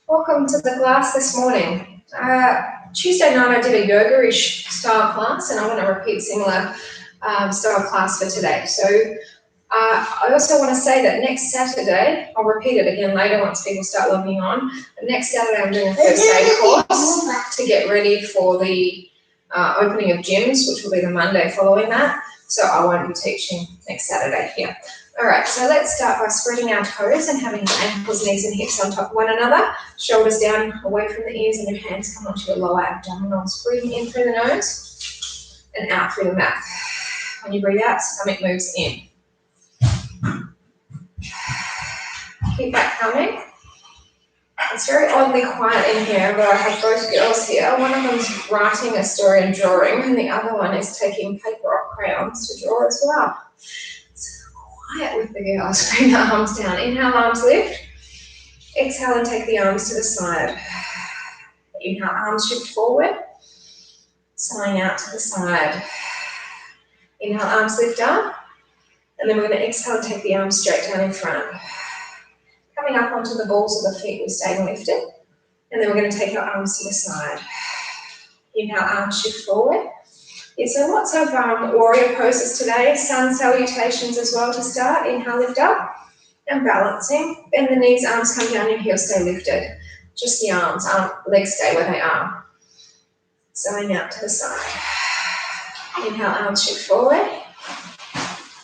Welcome to the class this morning. Tuesday night I did a yoga-ish style class and I want to repeat similar style class for today. So I also want to say that next Saturday, I'll repeat it again later once people start logging on, but next Saturday I'm doing a first aid course to get ready for the opening of gyms, which will be the Monday following that. So I won't be teaching next Saturday here. All right, so let's start by spreading our toes and having ankles, knees and hips on top of one another, shoulders down away from the ears and your hands come onto your lower abdominals. Breathing in through the nose and out through the mouth. When you breathe out, stomach moves in. Keep that coming. It's very oddly quiet in here, but I have both girls here. One of them's writing a story and drawing, and the other one is taking paper or crayons to draw as well. Quiet with the girls. Bring the arms down. Inhale, arms lift. Exhale and take the arms to the side. Inhale, arms shift forward. Sighing out to the side. Inhale, arms lift up. And then we're going to exhale and take the arms straight down in front. Coming up onto the balls of the feet, we're staying lifted. And then we're going to take our arms to the side. Inhale, arms shift forward. Yeah, so lots of warrior poses today, sun salutations as well to start. Inhale, lift up and balancing. Bend the knees, arms come down, your heels stay lifted. Just the arms, legs stay where they are. Sighing out to the side. Inhale, arms shift forward.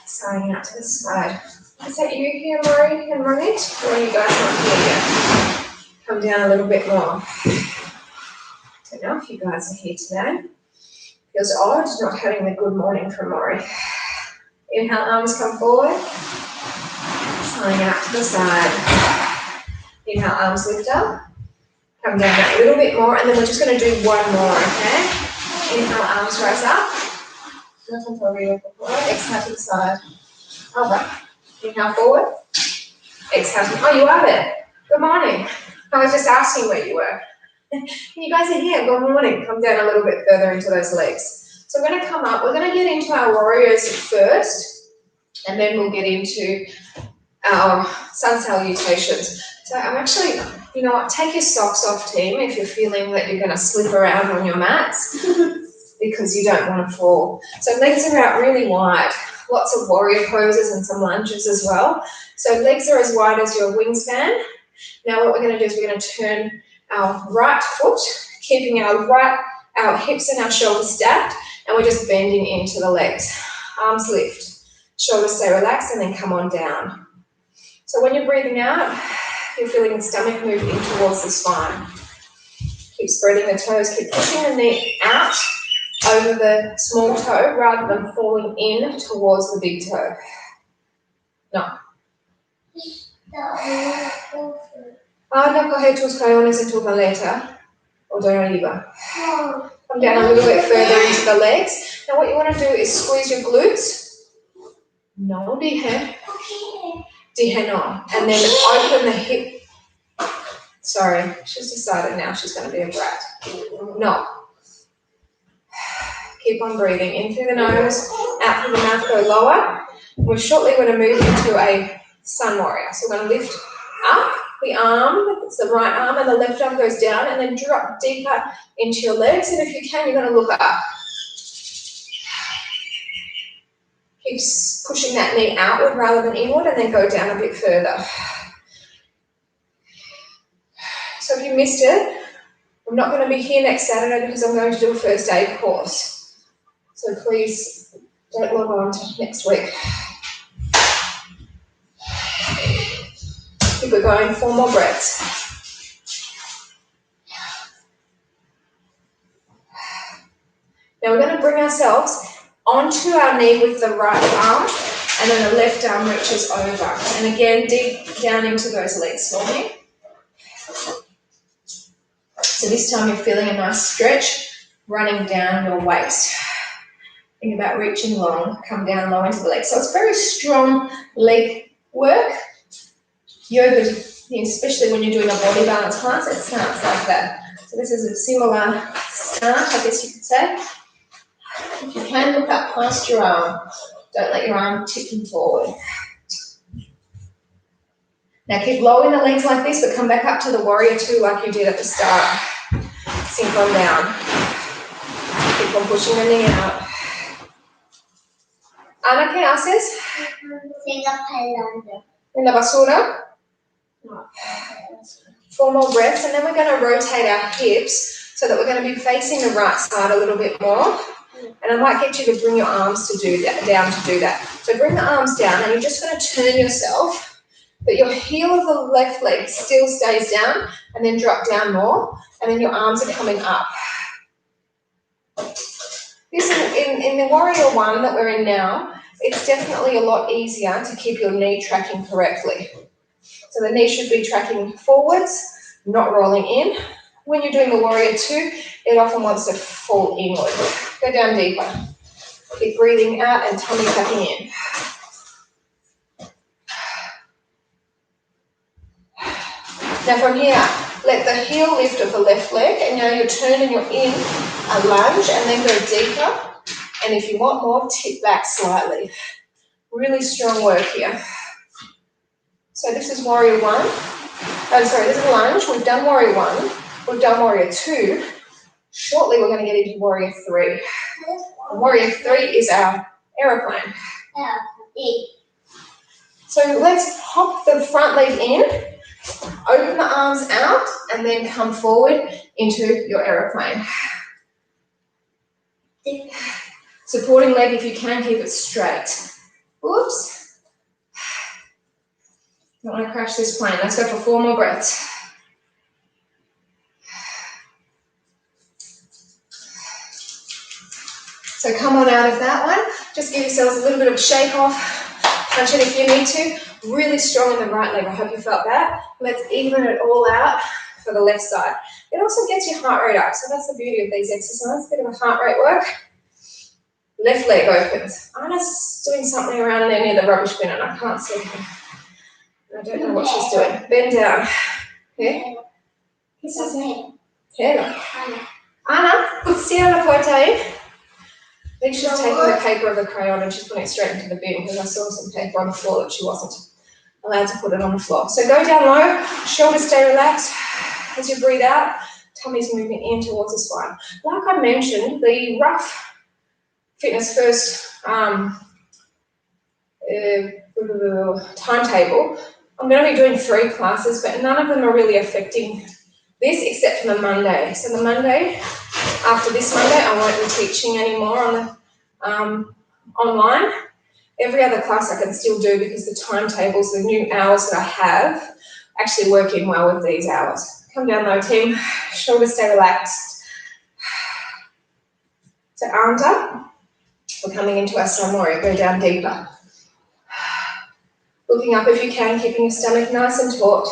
Sighing out to the side. Is that you here, Maury and Ronit? Or are you guys not here yet? Come down a little bit more. Don't know if you guys are here today. Feels odd not having a good morning from Maury. Inhale, arms come forward. Sighing out to the side. Inhale, arms lift up. Come down a little bit more, and then we're just going to do one more, okay? Inhale, arms rise up. Exhale to the side. All right. Inhale forward. Exhale. Oh, you are there. Good morning. I was just asking where you were. You guys are here. Good morning. Come down a little bit further into those legs. So we're going to come up. We're going to get into our warriors first, and then we'll get into our sun salutations. So I'm actually, you know what, take your socks off, team, if you're feeling that you're going to slip around on your mats because you don't want to fall. So legs are out really wide. Lots of warrior poses and some lunges as well. So legs are as wide as your wingspan. Now what we're going to do is we're going to turn our right foot, keeping our hips and our shoulders stacked, and we're just bending into the legs. Arms lift, shoulders stay relaxed, and then come on down. So when you're breathing out, you're feeling the stomach move in towards the spine. Keep spreading the toes, keep pushing the knee out over the small toe rather than falling in towards the big toe. No. No coger tus talones en tu maleta, o donde iba. Come down a little bit further into the legs. Now what you want to do is squeeze your glutes. No, dije. Dije no. And then open the hip. Sorry, she's decided now she's going to be a brat. No. Keep on breathing. In through the nose, out through the mouth, go lower. We're shortly going to move into a sun warrior. So we're going to lift up the arm, it's the right arm, and the left arm goes down, and then drop deeper into your legs. And if you can, you're going to look up. Keep pushing that knee outward rather than inward, and then go down a bit further. So if you missed it, I'm not going to be here next Saturday because I'm going to do a first aid course. So please don't log on to next week. Keep it going, 4 more breaths. Now we're going to bring ourselves onto our knee with the right arm, and then the left arm reaches over. And again, deep down into those legs for me. So this time you're feeling a nice stretch running down your waist. Think about reaching long, come down low into the legs. So it's very strong leg work. Yoga, especially when you're doing a body balance class, it starts like that. So this is a similar start, I guess you could say. If you can, look up past your arm. Don't let your arm tip forward. Now keep lowering the legs like this, but come back up to the warrior two like you did at the start. Sink on down. Keep on pushing the knee out. Ana, ¿qué haces? In the basura? 4 more breaths, and then we're going to rotate our hips so that we're going to be facing the right side a little bit more. And I might get you to bring your arms to do that, down to do that. So bring the arms down, and you're just going to turn yourself, but your heel of the left leg still stays down, and then drop down more, and then your arms are coming up. This in the warrior one that we're in now, it's definitely a lot easier to keep your knee tracking correctly. So the knee should be tracking forwards, not rolling in. When you're doing the warrior two, it often wants to fall inward. Go down deeper. Keep breathing out and tummy tucking in. Now from here, let the heel lift of the left leg, and now you're turning, you're in a lunge, and then go deeper. And if you want more, tip back slightly. Really strong work here. So this is warrior one. Oh, sorry, this is a lunge. We've done warrior one. We've done warrior two. Shortly, we're going to get into warrior three. And warrior three is our aeroplane. So let's hop the front leg in, open the arms out, and then come forward into your aeroplane. Supporting leg, if you can, keep it straight. Oops. Don't want to crash this plane. Let's go for 4 more breaths. So come on out of that one. Just give yourselves a little bit of a shake off. Punch it if you need to. Really strong in the right leg. I hope you felt that. Let's even it all out for the left side. It also gets your heart rate up. So that's the beauty of these exercises. A bit of a heart rate work. Left leg opens. Anna's doing something around there near the rubbish bin and I can't see her. I don't know what she's doing. Bend down. Okay? Anna, put la puerta ahí. I think she's taking the paper of the crayon and she's putting it straight into the bin because I saw some paper on the floor that she wasn't allowed to put it on the floor. So go down low, shoulders stay relaxed. As you breathe out, tummy's moving in towards the spine. Like I mentioned, the rough fitness first timetable, I'm going to be doing 3 classes, but none of them are really affecting this except for the Monday. So the Monday, after this Monday, I won't be teaching anymore on the online. Every other class I can still do because the timetables, the new hours that I have, actually work in well with these hours. Come down low, team. Shoulders stay relaxed. So arms up. We're coming into our sun warrior. Go down deeper. Looking up if you can, keeping your stomach nice and taut.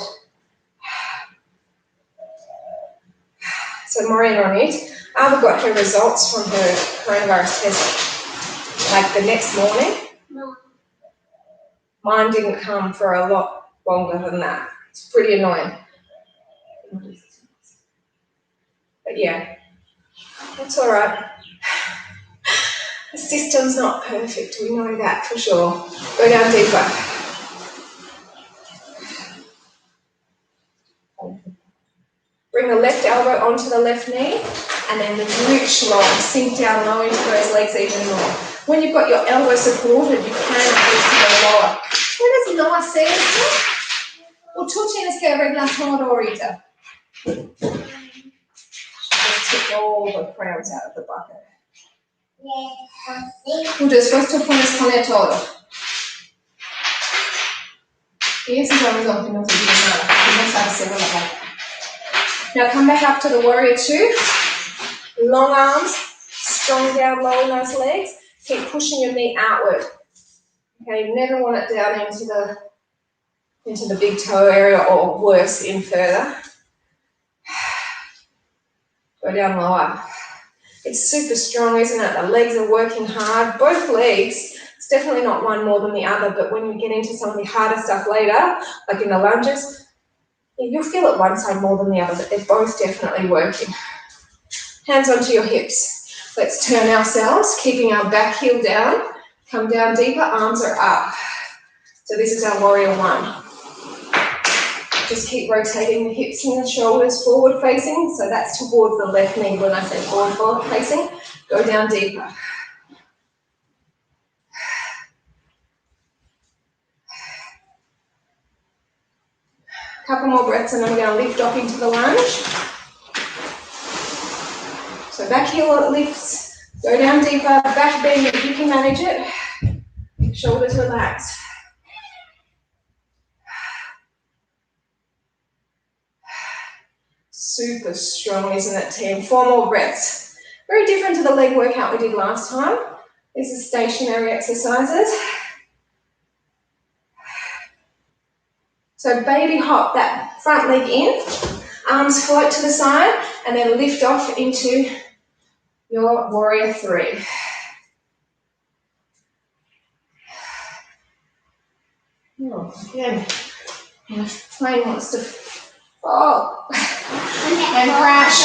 So Maureen Ronit, Ava got her results from her coronavirus test like the next morning. No. Mine didn't come for a lot longer than that. It's pretty annoying. But yeah, that's all right. The system's not perfect, we know that for sure. Go down deeper. Bring the left elbow onto the left knee and then reach low, sink down low into those legs even more. When you've got your elbow supported, you can actually go lower. Buenas noches. O tú tienes que arreglar todo ahorita. Just take all the crayons out of the bucket. Después tú puedes poner todo. Y ese es el resultado que no te digo nada, porque no sabes hacerlo la boca. Now come back up to the warrior two. Long arms, strong down low in those legs. Keep pushing your knee outward. Okay, you never want it down into the big toe area or worse, in further. Go down lower. It's super strong, isn't it? The legs are working hard. Both legs. It's definitely not one more than the other, but when you get into some of the harder stuff later, like in the lunges, you'll feel it one side more than the other, but they're both definitely working. Hands onto your hips. Let's turn ourselves, keeping our back heel down. Come down deeper, arms are up. So this is our warrior one. Just keep rotating the hips and the shoulders forward facing. So that's towards the left knee when I say forward facing. Go down deeper. Couple more breaths and then we're going to lift off into the lunge. So back heel lifts, go down deeper, back bend if you can manage it. Shoulders relaxed. Super strong, isn't it, team? 4 more breaths. Very different to the leg workout we did last time. These are stationary exercises. So baby hop that front leg in, arms float to the side, and then lift off into your warrior 3. Oh, again, my plane wants to fall and crash.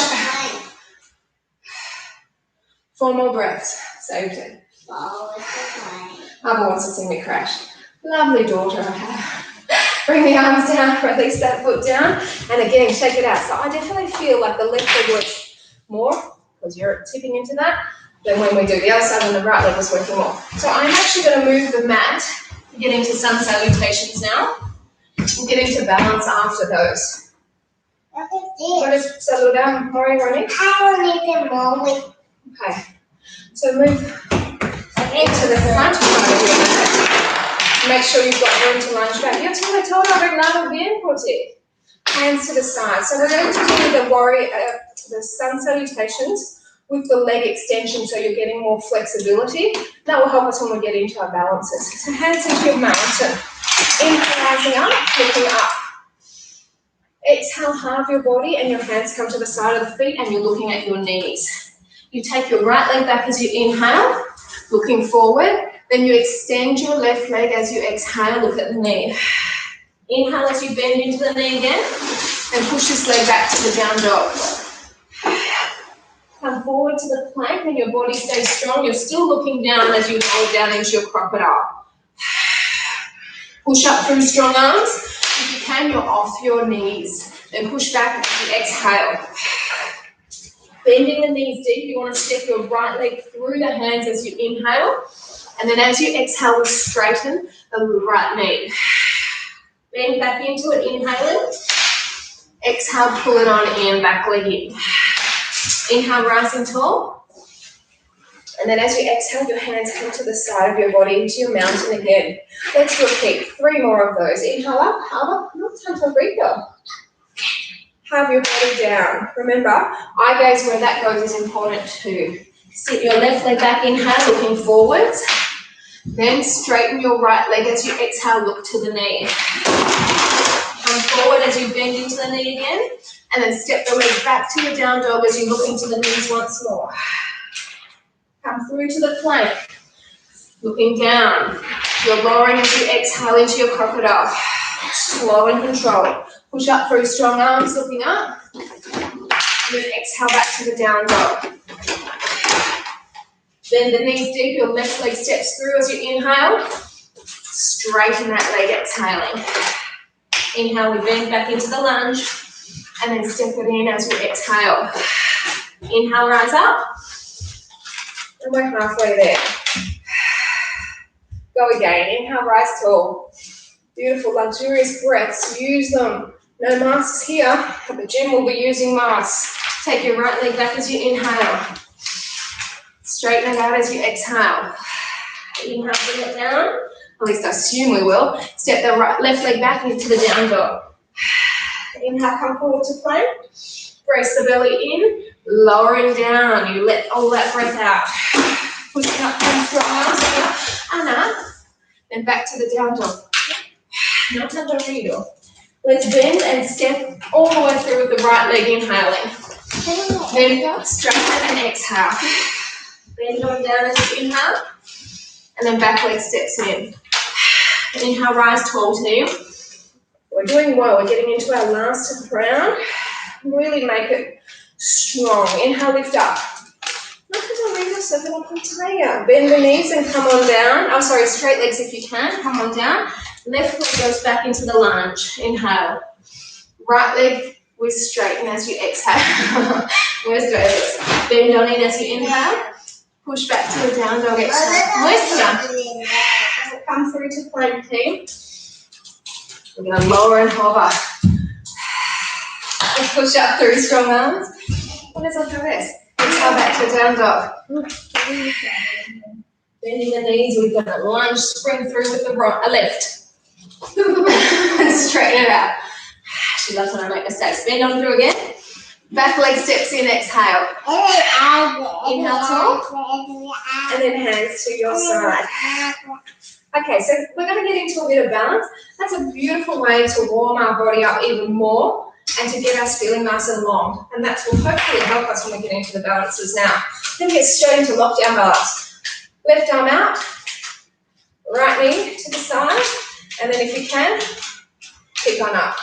4 more breaths. Saved it. Abba wants to see me crash. Lovely daughter I have. Bring the arms down, release that foot down, and again, shake it out. So I definitely feel like the left leg works more, because you're tipping into that, than when we do the other side and the right leg was working more. So I'm actually going to move the mat, get into sun salutations now. We'll get into balance after those. What is settle down, Maury, Ronnie? I will need them more with. Okay. So move into the front part of your mat. Make sure you've got room to lunge back. Yo te toda arreglado bien por ti. Hands to the side. So we're going to do the sun salutations with the leg extension, so you're getting more flexibility. That will help us when we get into our balances. So hands into your mountain. Inhale, rising up, looking up. Exhale, halve your body and your hands come to the side of the feet and you're looking at your knees. You take your right leg back as you inhale, looking forward. Then you extend your left leg as you exhale, look at the knee. Inhale as you bend into the knee again, and push this leg back to the down dog. Come forward to the plank and your body stays strong. You're still looking down as you roll down into your crocodile. Push up through strong arms. If you can, you're off your knees. Then push back as you exhale. Bending the knees deep, you want to step your right leg through the hands as you inhale. And then as you exhale, we'll straighten the right knee. Bend back into it, inhaling. Exhale, pull it on in, back leg in. Inhale, rising tall. And then as you exhale, your hands come to the side of your body into your mountain again. Let's repeat 3 more of those. Inhale up, no time for breather. Have your body down. Remember, eye gaze where that goes is important too. Sit your left leg back, inhale, looking forwards. Then straighten your right leg as you exhale, look to the knee. Come forward as you bend into the knee again. And then step the leg back to your down dog as you look into the knees once more. Come through to the plank. Looking down. You're lowering as you exhale into your crocodile. Slow and controlled. Push up through strong arms, looking up. And then exhale back to the down dog. Bend the knees deep, your left leg steps through as you inhale. Straighten that leg, exhaling. Inhale, we bend back into the lunge. And then step it in as we exhale. Inhale, rise up. And we're halfway there. Go again. Inhale, rise tall. Beautiful, luxurious breaths. Use them. No masks here. At the gym, we'll be using masks. Take your right leg back as you inhale. Straighten it out as you exhale. Inhale, bring it down. At least I assume we will. Step the left leg back into the down dog. Inhale, come forward to plank. Brace the belly in. Lowering down. You let all that breath out. Pushing up from strong arms. And up. Then back to the down dog. Now tanto rido. Let's bend and step all the way through with the right leg inhaling. Then straighten and exhale. Bend going down as you inhale. And then back leg steps in. Inhale, rise tall team. We're doing well. We're getting into our last round. Really make it strong. Inhale, lift up. Bend the knees and come on down. Oh, sorry, straight legs if you can. Come on down. Left leg goes back into the lunge. Inhale. Right leg will straighten as you exhale. Where's the other? Bend on in as you inhale. Push back to the down dog exhale. Where's the come through to plank team. We're going to lower and hover. And push up through strong arms. What is after this? Exhale back to down dog. Bending the knees, we're going to lunge, spring through with the right, left. And straighten it out. She loves when I make mistakes. Bend on through again. Back leg steps in, exhale. Inhale tall. And then hands to your side. Okay, so we're going to get into a bit of balance. That's a beautiful way to warm our body up even more and to get us feeling nice and long. And that will hopefully help us when we get into the balances now. Then get straight into lockdown balance. Left arm out, right knee to the side, and then if you can, keep on up.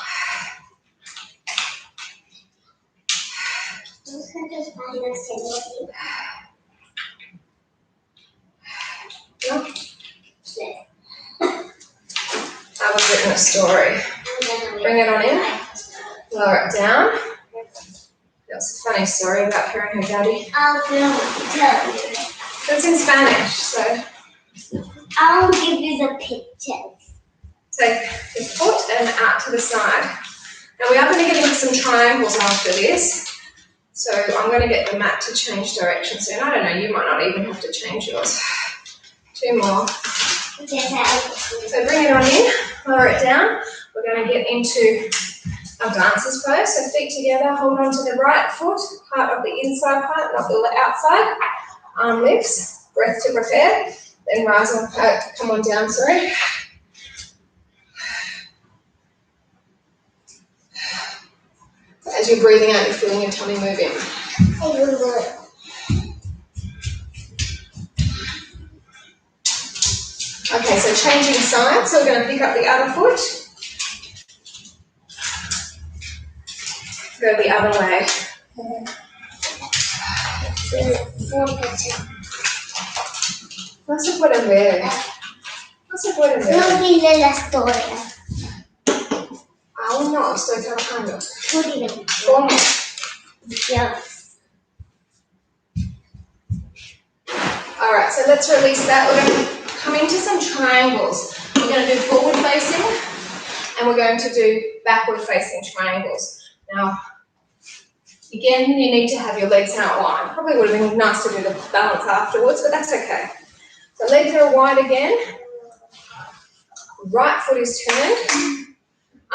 I was written a story. Bring it on in, lower it down. That's a funny story about her and her daddy. It's in Spanish, so. I'll give you the pictures. Take the foot and out to the side. Now we are going to get into some triangles after this. So I'm going to get the mat to change direction soon. I don't know, you might not even have to change yours. 2 more. So bring it on in, lower it down. We're going to get into our dancers pose. So feet together, hold on to the right foot, part of the inside part, not the outside. Arm lifts, breath to prepare. Then rise on, come on down, sorry. As you're breathing out, you're feeling your tummy moving. Okay, so changing sides. So we're going to pick up the other foot. Go the other way. No se pueden ver. No se pueden ver. No dile la historia. Aún no, estoy trabajando. Tú dile. ¿Cómo? Yes. All right, so let's release that. We're going to come into some triangles. We're going to do forward facing and we're going to do backward facing triangles. Now, again, you need to have your legs out wide. Probably would have been nice to do the balance afterwards, but that's okay. So legs are wide again. Right foot is turned.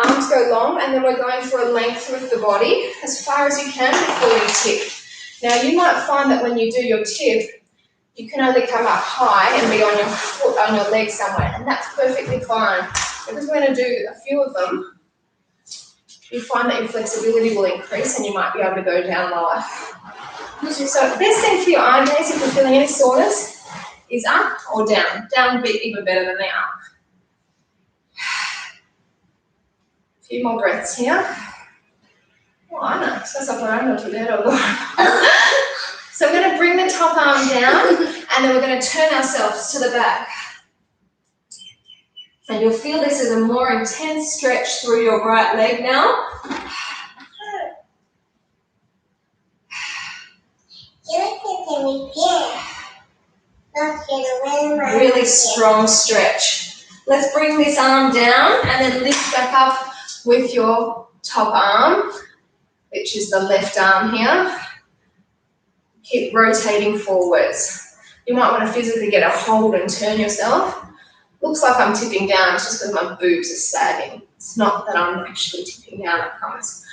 Arms go long, and then we're going for a length with the body as far as you can before you tip. Now, you might find that when you do your tip, you can only come up high and be on your foot, on your leg somewhere, and that's perfectly fine. Because we're going to do a few of them, you find that your flexibility will increase and you might be able to go down lower. So the best thing for your eye gaze, if you're feeling any soreness, is up or down. Down would be even better than the up. A few more breaths here. Oh, Anna, estás apagando tu dedo. So we're going to bring the top arm down and then we're going to turn ourselves to the back. And you'll feel this is a more intense stretch through your right leg now. Really strong stretch. Let's bring this arm down and then lift back up with your top arm, which is the left arm here. Keep rotating forwards. You might want to physically get a hold and turn yourself. Looks like I'm tipping down, it's just because my boobs are sagging. It's not that I'm actually tipping down, I promise.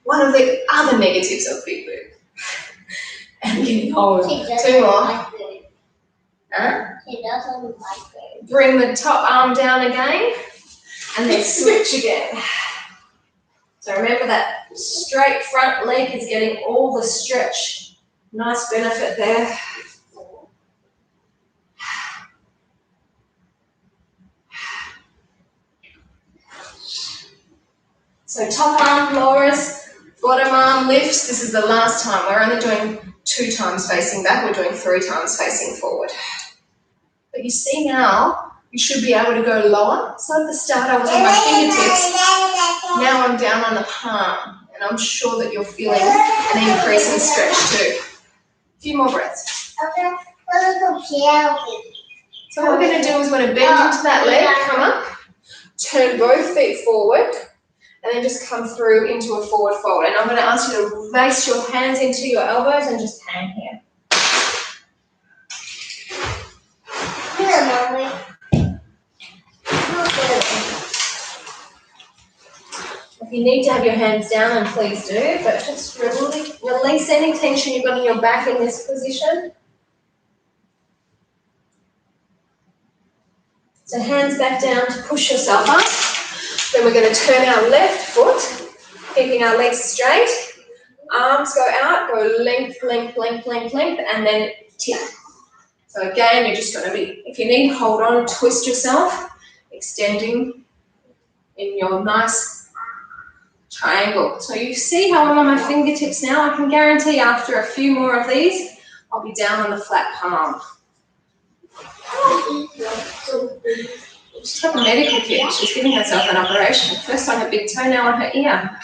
One of the other negatives of big boob. And getting hold. 2 more. Huh? She doesn't like it. Bring the top arm down again, and then switch again. So remember that straight front leg is getting all the stretch. Nice benefit there. So top arm lowers, bottom arm lifts. This is the last time. We're only doing 2 times facing back. We're doing 3 times facing forward. But you see now, you should be able to go lower. So at the start I was on my fingertips. down on the palm, and I'm sure that you're feeling an increase in stretch too. A few more breaths. So what we're going to do is we're going to bend into that leg, come up, turn both feet forward, and then just come through into a forward fold. And I'm going to ask you to lace your hands into your elbows and just hang here. If you need to have your hands down, then please do, but just release any tension you've got in your back in this position. So hands back down to push yourself up. Then we're going to turn our left foot, keeping our legs straight. Arms go out, go length, length, length, length, length, and then tip. So again, you're just going to be, if you need, hold on, twist yourself, extending in your nice triangle. So you see how I'm on my fingertips now? I can guarantee after a few more of these, I'll be down on the flat palm. She's got a medical kit. She's giving herself an operation. First on her big toe, now on her ear.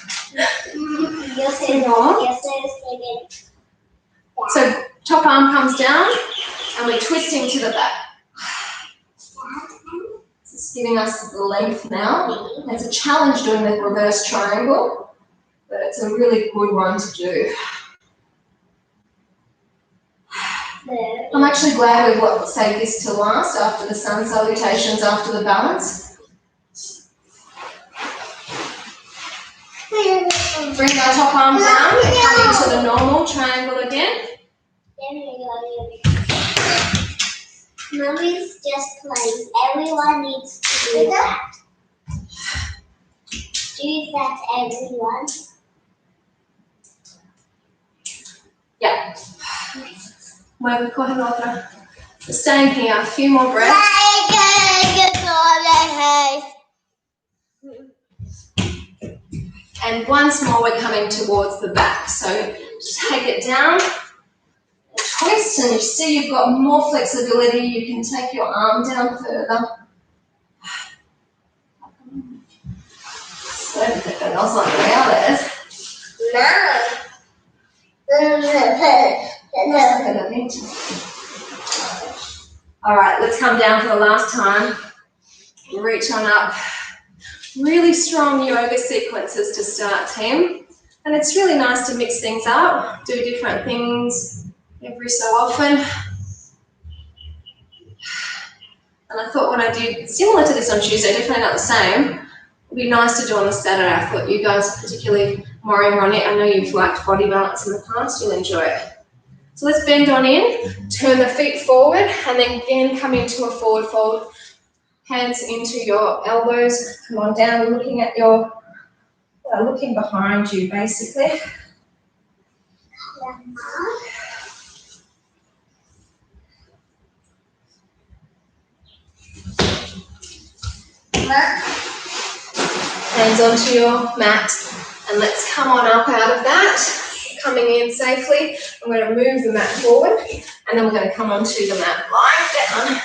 So top arm comes down and we're twisting to the back. It's giving us the length now. It's a challenge doing the reverse triangle, but it's a really good one to do. I'm actually glad we've saved this to last after the sun salutations, after the balance. Bring our top arm down and come into the normal triangle again. Mommy's just playing. Everyone needs to do that. Do that, everyone. Yeah. So staying here, a few more breaths. And once more, we're coming towards the back. So just take it down, twist, and you see you've got more flexibility. You can take your arm down further. So that was like reality. All right, let's come down for the last time. Reach on up. Really strong yoga sequences to start, team. And it's really nice to mix things up, do different things every so often. And I thought when I did similar to this on Tuesday, definitely not the same, it would be nice to do on the Saturday. I thought you guys, particularly Maury and Ronnie, I know you've liked body balance in the past, you'll enjoy it. So let's bend on in, turn the feet forward, and then again come into a forward fold. Hands into your elbows, come on down, looking at your, looking behind you basically. Hands onto your mat, and let's come on up out of that. Coming in safely, I'm going to move the mat forward, and then we're going to come onto the mat, lying down.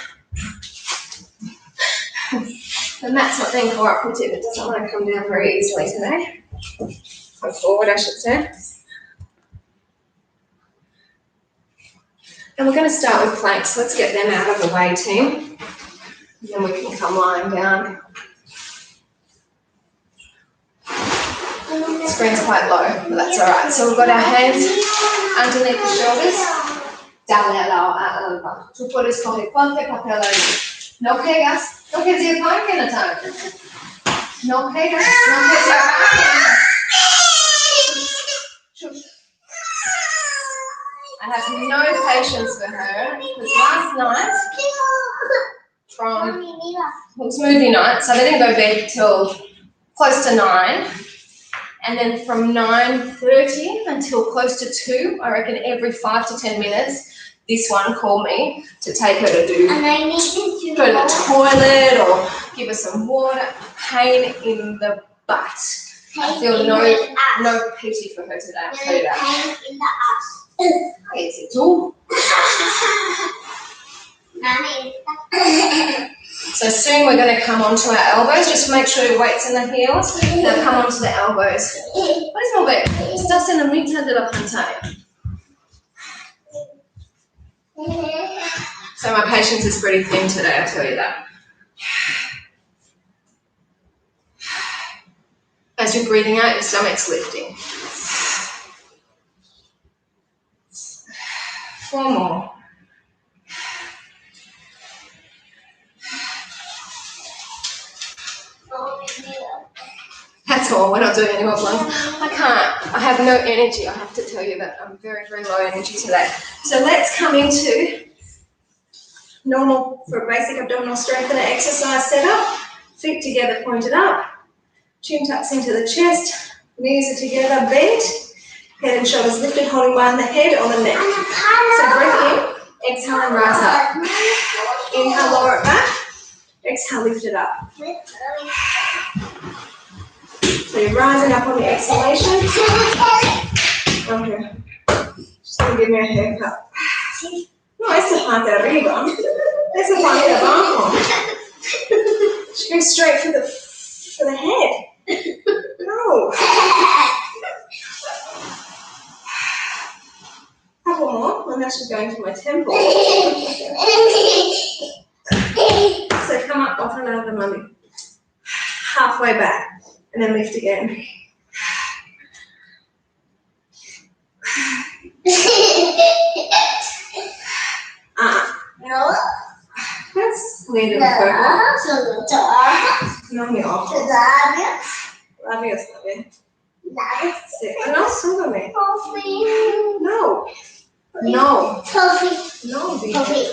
The mat's not being cooperative, it doesn't want to come down very easily today. Come forward, I should say. And we're going to start with planks. Let's get them out of the way, team. And then we can come lying down. The screen's quite low, but that's all right. So we've got our hands underneath the shoulders. Dale a alba. Tú puedes coger cualquier papel ahí. No pegas. No que se apague la tarde. No pegas. No que se apague. I have no patience for her because last night it was movie night, so they didn't go to bed till close to 9. And then from 9:30 until close to 2, I reckon every 5 to 10 minutes, this one called me to take her to go to the toilet or give her some water. Pain in the butt. I feel no pity for her today, I'll tell you that. Pain in the ass. It's all. So soon we're going to come onto our elbows. Just make sure your weight's in the heels. Now come onto the elbows. Where's my weight? Estás en la mitad de la pantalla. So my patience is pretty thin today, I'll tell you that. As you're breathing out, your stomach's lifting. 4 more. That's all, we're not doing any more ones. I can't, I have no energy, I have to tell you that. I'm very, very low energy today. So let's come into normal for basic abdominal strengthener exercise setup. Feet together, pointed up. Chin tucks into the chest. Knees are together, bent. Head and shoulders lifted, holding by the head or the neck. So breathe in, exhale and rise up. Inhale, lower it back. Exhale, lift it up. So you're rising up on the exhalation. Okay. Just going to give me a haircut. No, esta parte de arriba. Esa parte de abajo. Just go straight for the head. No. Couple more, and that's just going to my temple. So come up off another mummy. Halfway back, and then lift again. No. That's weird and purple. No, me off. Labios, labios. No, súbame. No. No. No, baby.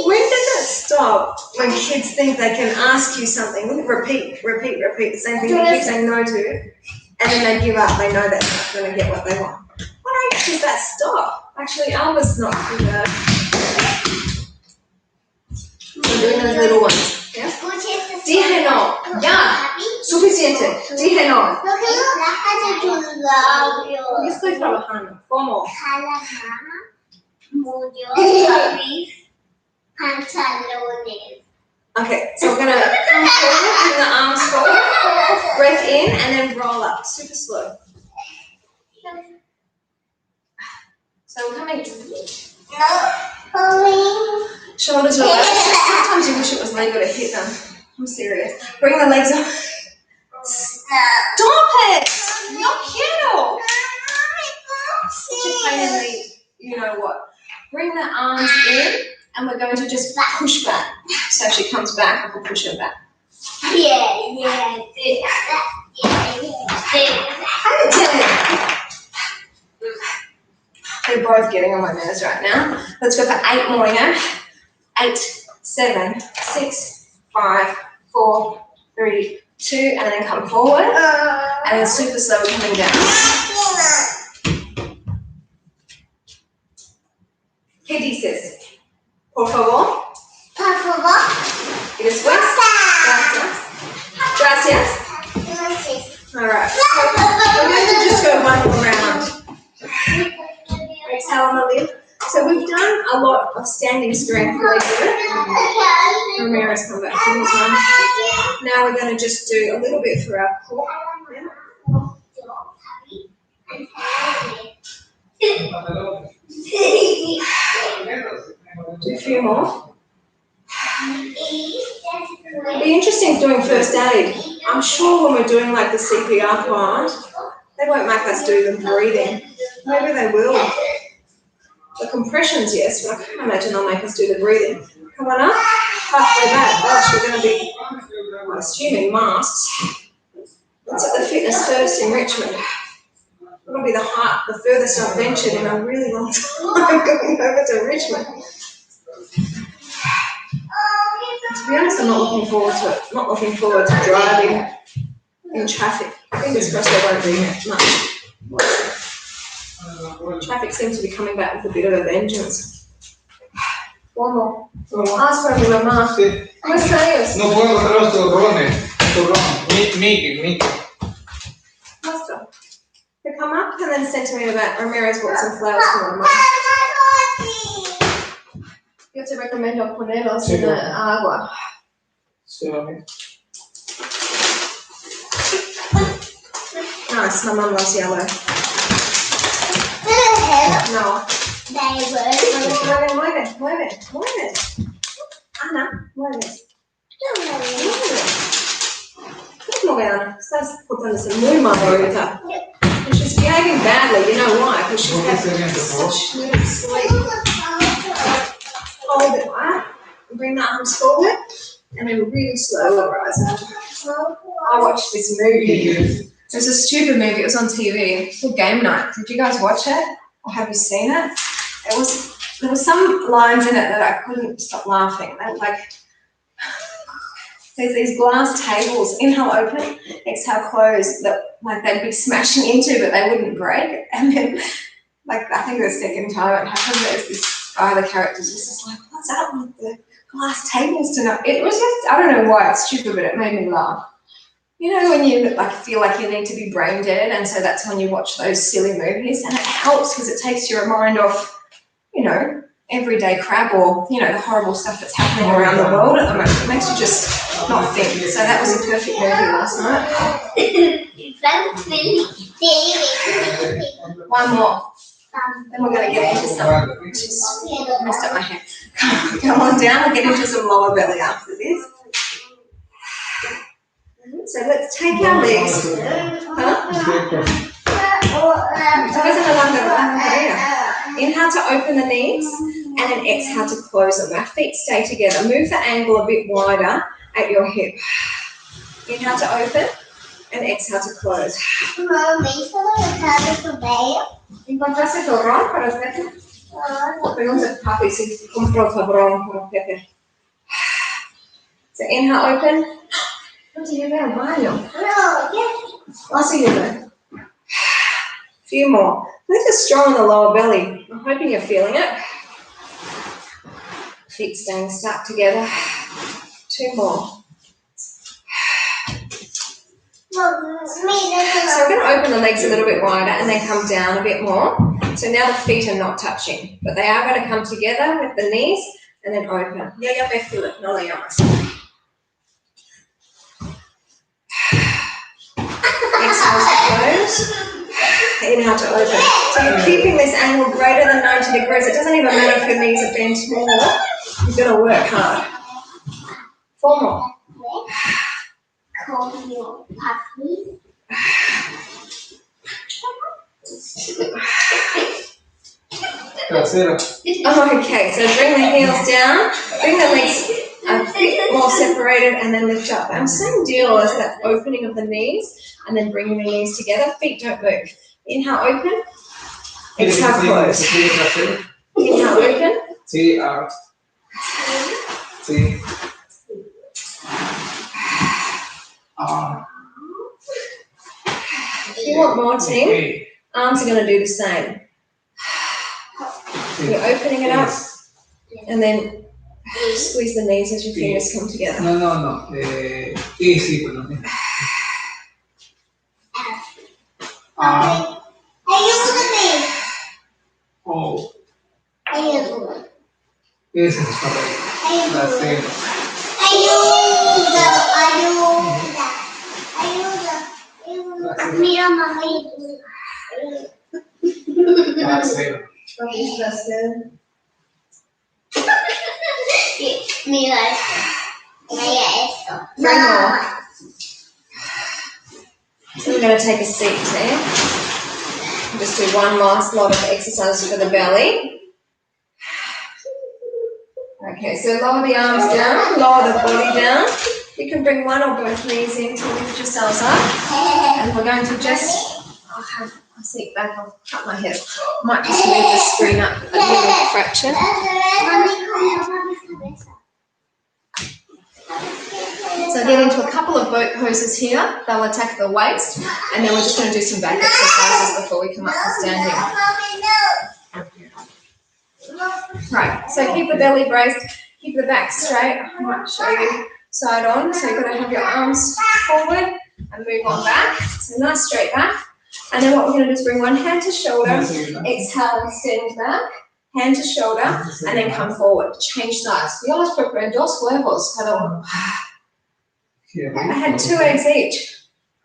When does it stop? When kids think they can ask you something, repeat the same thing they keep saying no to, and then they give up. They know that's not going to get what they want. What age does that stop? Actually, Alba's not too bad. I'm doing those little ones. Yeah? Dije no. Ya. Suficiente. Dije no. Yo estoy trabajando. ¿Cómo? Okay, so we're going to come forward, bring the arms forward, breath in, and then roll up, super slow. So we're coming, shoulders relaxed. Sometimes you wish it was legal to hit them. I'm serious. Bring the legs up. Stop it! No quiero! Such a pain in the, you know what. Bring the arms in, and we're going to just push back. So if she comes back, we'll push her back. They're both getting on my nerves right now. Let's go for 8 more, yeah? 8, 7, 6, 5, 4, 3, 2, and then come forward. And then super slow coming down. ¿Qué dices? Por favor. ¿Y después? Gracias. All right. So we're going to just go 1 more round. Exhale, Malia. So we've done a lot of standing strength really good. Ramirez, come back to this one. Now we're going to just do a little bit for our core. Do a few more. It'd be interesting doing first aid. I'm sure when we're doing like the CPR part, they won't make us do the breathing. Maybe they will. The compressions, yes, but I can't imagine they'll make us do the breathing. Come on up, halfway back. Gosh, we're going to be, I'm assuming, masks. Let's at the fitness first in Richmond. It'll be the furthest I've ventured in a really long time going over to Richmond. To be honest, I'm not looking forward to it. Not looking forward to driving in traffic. Fingers crossed there won't be much. Traffic seems to be coming back with a bit of a vengeance. 1 more. Ask for mi mamá. ¿Cómo estás? No puedo encontrar los turrones. Mickey. Master. So come up and then centimetre back. Ramirez brought some flowers for my mum. Yo te recomiendo ponerlos Sí, en claro. el agua. Suave. Nice, my mum loves yellow. No. Mueve. Ana, mueve. ¿Cómo Ana? Estás portándose muy mal ahorita. And she's behaving badly, you know why? Because she's had such little sleep. Hold it, right? Bring the arms forward and then really slowly rise up. I watched this movie. It was a stupid movie, it was on TV. It's called Game Night. Did you guys watch it? Or have you seen it? There was some lines in it that I couldn't stop laughing. They were like, there's these glass tables, inhale open, exhale close, that like they'd be smashing into but they wouldn't break. And then like I think the second time it happened, there's this guy, the character's just like, what's up with the glass tables tonight? It was just, I don't know why it's stupid, but it made me laugh. You know when you like feel like you need to be brain dead, and so that's when you watch those silly movies, and it helps because it takes your mind off, you know, everyday crap or, you know, the horrible stuff that's happening around the world at the moment. It makes you just not think. So that was a perfect movie last night. One more. Then we're going to get into some. Just messed up my hair. Come on down. We'll get into some lower belly after this. So let's take our legs. Inhale to open the knees and then exhale to close them. Our feet stay together. Move the angle a bit wider at your hip. Inhale to open and exhale to close. ¿Encontraste tu ron para Pepe? Pregunta a papi si compró tu ron para Pepe. So inhale, open. No te llevé al baño. I'll see you there. Few more. This is strong in the lower belly. I'm hoping you're feeling it. Feet staying stuck together. Two more. So we're going to open the legs a little bit wider and then come down a bit more. So now the feet are not touching, but they are going to come together with the knees and then open. Ya me feel it, no le llamas. Exhale to close. Inhale to open. So you're keeping this angle greater than 90 degrees. It doesn't even matter if your knees are bent more. You've got to work hard. Four more. Okay, so bring the heels down, bring the legs a bit more separated and then lift up. And same deal as that opening of the knees and then bringing the knees together. Feet don't move. Inhale, open. Exhale, close. Inhale, open. Sí. If you want more, team, arms are going to do the same. You're opening it up and then squeeze the knees as your fingers come together. No. Sí, perdón. Oh. Ese es para ahí. La cero. Mira, mamá. La cero. Mira esto. Mira esto. Three more. So we're going to take a seat there. Just do one last lot of exercises for the belly. Okay, so lower the arms down, lower the body down. You can bring one or both knees in to lift yourselves up. And we're going to just, I'll have a seat back, I'll cut my hair. Might just move the screen up a little fraction. So get into a couple of boat poses here. They'll attack the waist. And then we're just going to do some back exercises before we come up to standing. Right, so keep the belly braced, keep the back straight. I might show you side on. So you've got to have your arms forward and move on back. So nice straight back. And then what we're going to do is bring one hand to shoulder, exhale and extend back. hand to shoulder, and then come forward. Change sides. Yo los preparé dos huevos cada uno. I had 2 eggs each.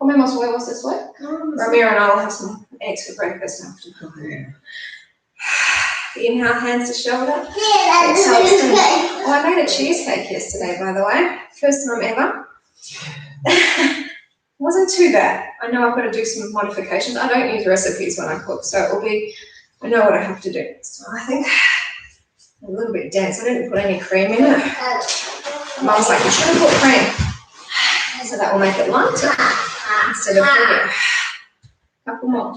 Comemos huevos this way. Ramiro and I will have some eggs for breakfast after. Inhale, hands to shoulder. Exhale, extend. Oh, I made a cheesecake yesterday, by the way. First time ever. Wasn't too bad. I know I've got to do some modifications. I don't use recipes when I cook, so it will be, I know what I have to do. So I think a little bit dense. I didn't put any cream in it. Mum's like, you should have put cream. So that will make it lighter instead of heavier. Couple more.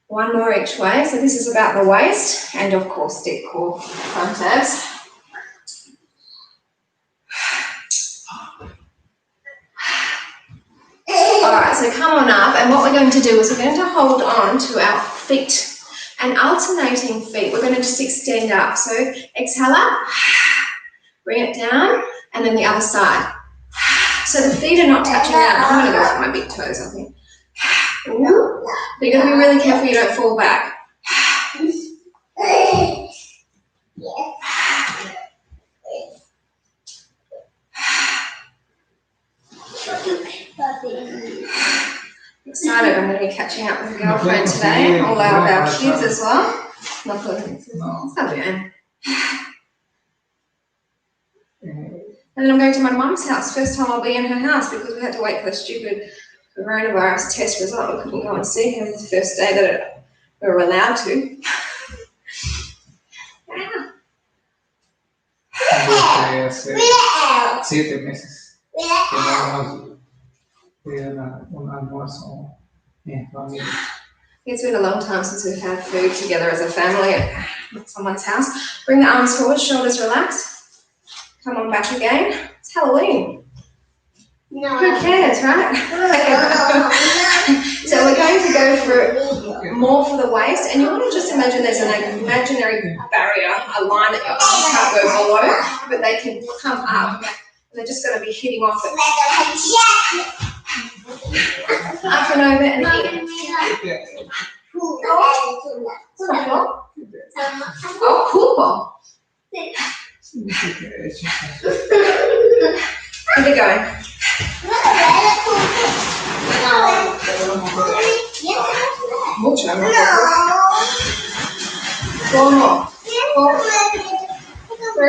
One more each way. So this is about the waist and of course deep core front abs. Alright, so come on up, and what we're going to do is we're going to hold on to our feet, and alternating feet, we're going to just extend up. So exhale up, bring it down, and then the other side. So the feet are not touching out. I'm going to go with my big toes, I think. But you're going to be really careful you don't fall back. Excited, I'm going to be catching up with a girlfriend today, all our kids as well. And then I'm going to my mum's house. First time I'll be in her house because we had to wait for the stupid coronavirus test result. We couldn't go and see her the first day that we were allowed to. Hace 7 meses teníamos un almuerzo en familia. It's been a long time since we've had food together as a family at someone's house. Bring the arms forward, shoulders relaxed. Come on back again. It's Halloween. No. Who cares, right? So we're going to go for more for the waist, and you want to just imagine there's an imaginary barrier, a line that your arms can't go below, but they can come up. And they're just going to be hitting off it. Up and over and in. Oh, cool. Keep it going. Mucho. 4 more. 4, 3,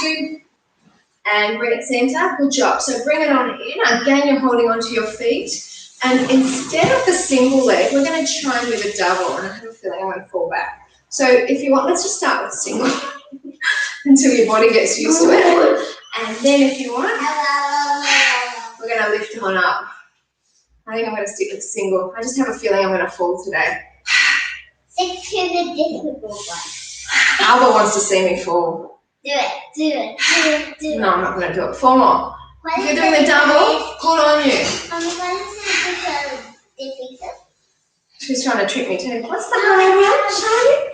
2, and bring it center. Good job. So bring it on in. Again, you're holding onto your feet. And instead of the single leg, we're going to try and do the double. And I have a feeling I'm going to fall back. So if you want, let's just start with single until your body gets used to it. And then if you want, we're going to lift on up. I think I'm going to stick with single. I just have a feeling I'm going to fall today. It's too difficult. Alba wants to see me fall. Do it. No, I'm not going to do it. 4 more. If you're doing the double, good on you. She's trying to trick me too. What's the hard one, Charlie?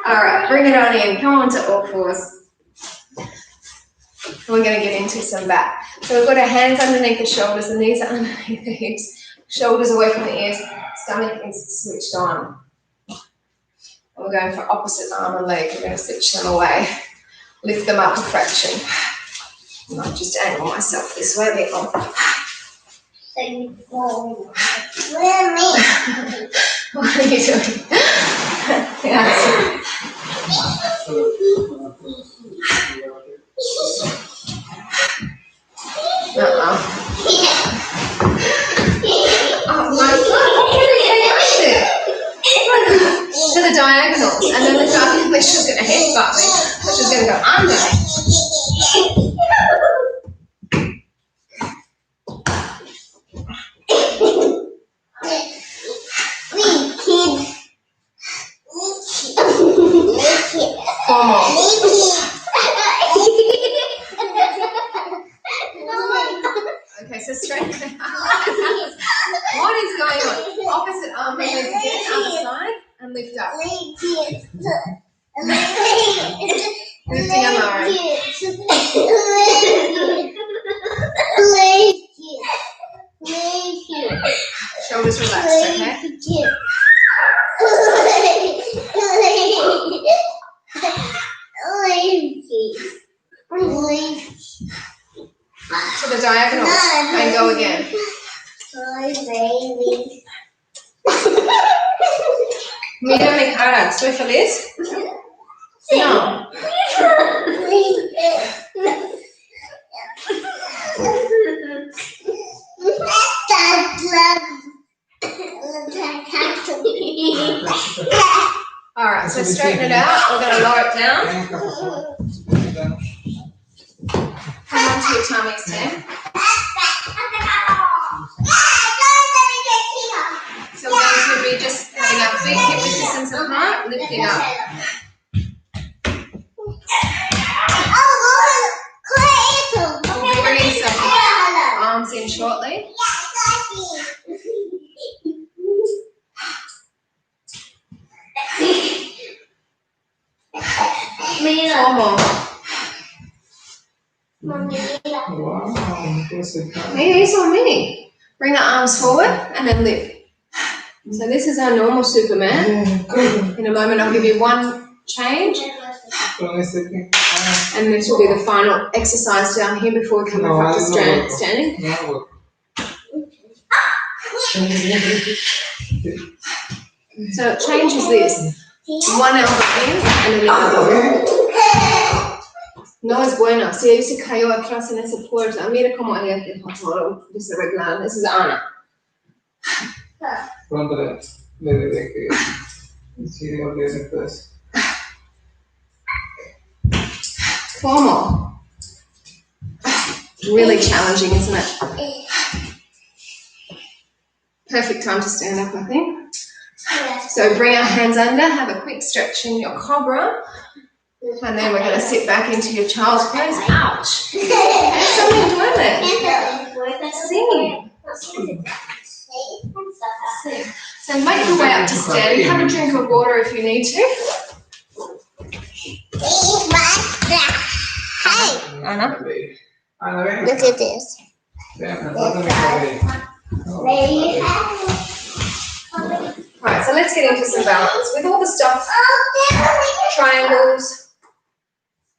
All right, bring it on in. Come on to all fours. We're going to get into some back. So we've got our hands underneath the shoulders, and knees are underneath the hips. Shoulders away from the ears. Stomach is switched on. And we're going for opposite arm and leg. We're going to switch them away. Lift them up a fraction. I might just angle myself this way a bit more. So you fall. What are you doing? Yes. Oh my God, what can I do? To the diagonals, and then lift up. I think she's going to headbutt me, but she's going to go under. Okay, so straighten out. What is going on? Opposite arm, again, other side, and lift up. Lifting on our own. to the diagonals and go again. Hi, baby. Me don't make hard. Swift for this? No. Alright, so straighten it out. We're going to lower it down. Come onto your tummies, Tim. So we're going to be just having our big hip distance apart, lifting up. We'll be bringing some arms in shortly. Four more. Wow, Maybe so many. Bring the arms forward and then lift. So this is our normal Superman. In a moment I'll give you one change. And this will be the final exercise down here before we come back up to standing. So change is this. One elbow in and then the other. No es bueno. Si ella se cayó atrás en esa puerta, mira cómo ella dejó todo desarreglado. This is Ana. Pronto le diré que sí, después. Four more. Really challenging, isn't it? Perfect time to stand up, I think. So bring our hands under, have a quick stretch in your cobra, and then we're going to sit back into your child's pose. Ouch! Something doing it. Sing. So make your way up to standing. Have a drink of water if you need to. Anna? Look at this. Alright, so let's get into some balance. With all the stuff, triangles,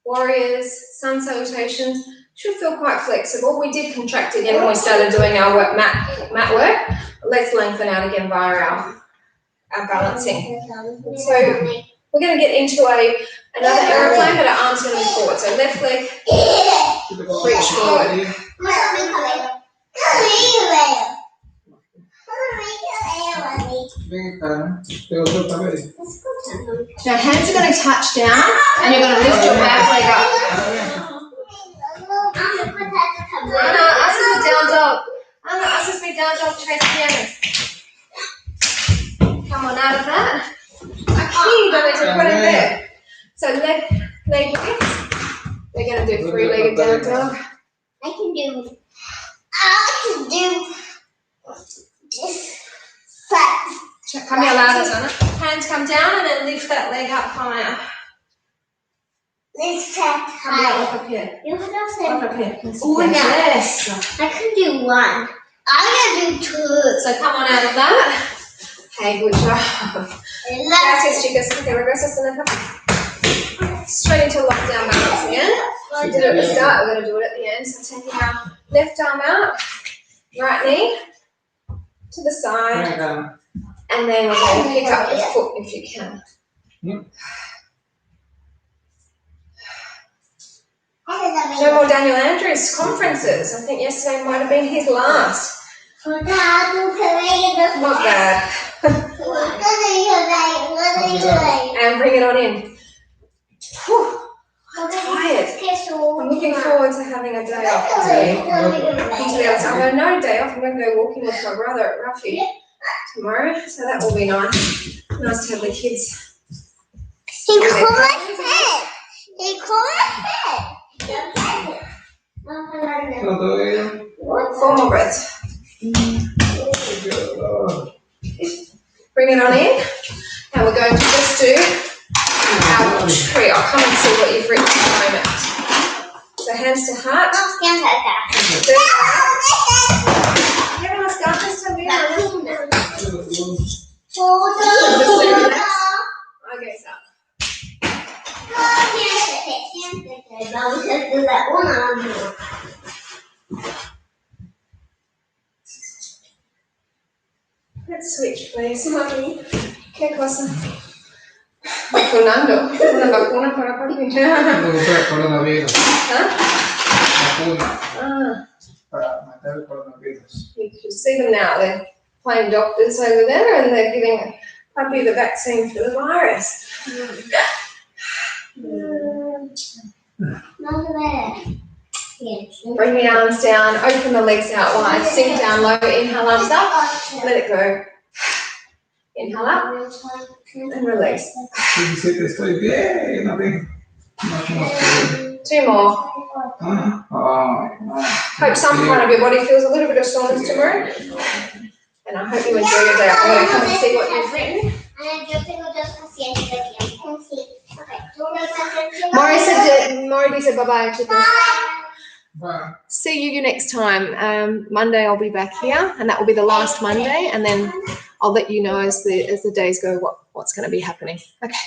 warriors, sun salutations, should feel quite flexible. We did contract again when we started doing our mat work. Let's lengthen out again via our balancing. So we're going to get into another aeroplane, but our arms are going to be forward. So left leg, reach forward. Now hands are going to touch down and you're going to lift your back leg up. Anna, us is a down dog. Anna, us is a down dog trace piano. Come on out of that. Okay, don't need to put it there. So left leg lifts. We're going to do three-legged down dog. I can do this. Come here louder, Anna. Hands come down and then lift that leg up higher. Let's tap Come down, look up here. You Look up here. Oh, no. Yes. I can do one. I'm going to do two. So come on out of that. Hey, good job. Gracias, chicas. Okay, regresa en el straight into lockdown balance again. We did it at the start, we're going to do it at the end. So taking our left arm out, right knee to the side, and then we're going to pick up the foot if you can. No more Daniel Andrews conferences. I think yesterday might have been his last. Not bad. And bring it on in. Whew, I'm tired. I'm looking forward to having a day off today. I've got no day off. I'm going to go walking with my brother at Ruffy tomorrow, so that will be nice. Nice to have the kids. He called my head. Four more breaths. Bring it on in. And we're going to just do our tree. I'll come and see what you've reached at the moment. So hands to heart. Okay, so. Vamos a hacer una. Let's switch, please, mami. ¿Qué cosa? Vacunando. Una vacuna para papi. Coronavirus. ¿Ah? Vacuna Ah, para matar el coronavirus. you can see them now. They're playing doctors over there and they're giving puppy the vaccine for the virus. Bring the arms down, open the legs out wide, sink down low, inhale, arms up, let it go. Inhale up and release. 17 estoy bien, no tengo. Two more. Hope some part of your body feels a little bit of soreness tomorrow. And I hope you enjoy your day. I'm going to come and see what you've written. Yo tengo 2 pacientes aquí. Sí. Okay. Maury said bye-bye, chicken. Bye. See you next time. Monday I'll be back here, and that will be the last Monday, and then I'll let you know as the days go what's going to be happening. Okay.